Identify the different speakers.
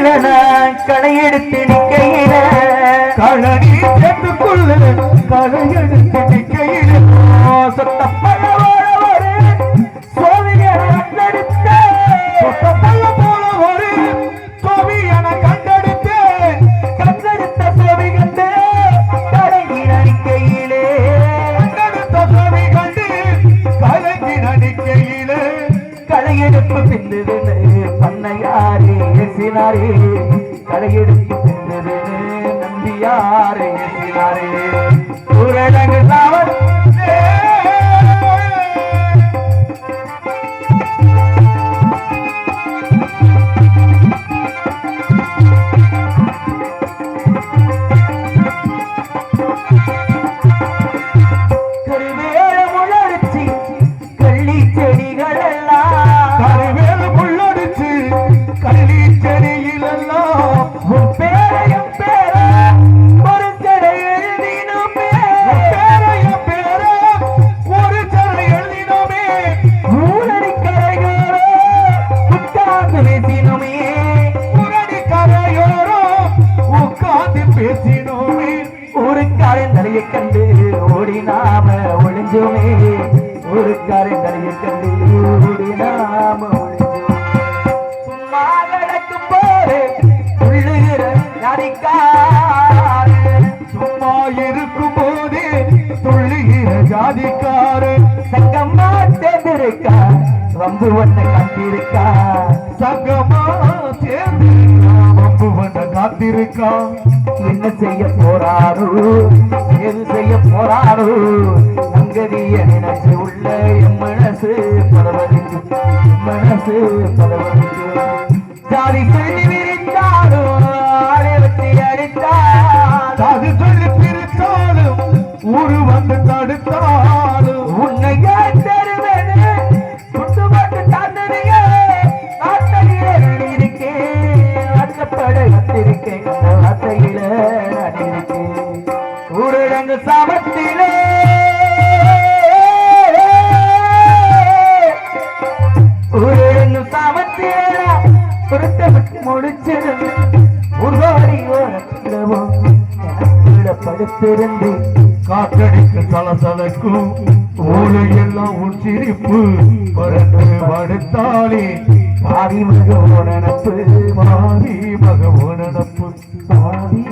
Speaker 1: கையில நான் களை எடுத்து நிக்கையில
Speaker 2: களனி சேர்த்துக்குள்ள களை எடுத்து நிக்கையில
Speaker 1: சொத்தப்பட ஒரு சோவியன கண்டெடுத்த
Speaker 2: சொத்தப்பள்ள போல ஒரு சோவியன கண்டெடுத்த
Speaker 1: சோவி கண்டு கலங்கி நடிக்கையிலே
Speaker 2: கண்டெடுத்த சோவி கண்டு கலங்கி நடிக்கையிலே
Speaker 1: களையெடுப்பு பிந்ததுன்னு பண்ணையாரே ஏசினாரே களையெடுப்பு பிந்ததுன்னு நம்பியாரே ஏசினாரே ஊரடங்கு சாவல் கண்டு ஓடி நாம ஒளிஞ்சோமே ஊருக்காரன் தலையை கண்டு ஓடி நாம ஒளிஞ்சோமே சும்மா நடக்கும் போது உள்ளுகிற ஜாதிக்கார
Speaker 2: சும்மா இருக்கும் போதே துள்ளுகிற ஜாதிக்கார
Speaker 1: சங்கம்மா சேர்ந்திருக்கா வம்பு ஒன்ன காத்திருக்கா
Speaker 2: சங்கமா சேர்ந்து வம்பு ஒன்ன காத்திருக்கா
Speaker 1: என்ன செய்ய போறாரோ எது செய்ய போறாரோ சங்கதிய நினைச்சு உள்ள என் மனசு பரவலிக்கு ஜாதி சொல்லி விரித்தாலும் ஆளை வச்சு அடித்தாலும்
Speaker 2: அது சொல்லி பிரித்தாலும் ஊரு வந்து தடுத்தாலும்
Speaker 1: உன்னை தருவேன் சுட்டு போட்டு தாண்டிய நாட்டையில இருக்கேன் ஆக்கப்பட கத்திருக்கேன் வார்த்தையில இருக்கேன் ஊரடங்கு சாமத்திலே ஊரடங்கு சாமத்திலே பொருத்தப்பட்டு முடிச்சிருந்து உருவாடி படுத்திருந்து
Speaker 2: காற்றடிக்கு சலசலக்கும் ஊழையெல்லாம் உன் சிரிப்பு பறந்து படுத்தாலே
Speaker 1: பாதி மகவோ நினப்பு
Speaker 2: மாறி மகவோ நினப்பு
Speaker 1: பாதி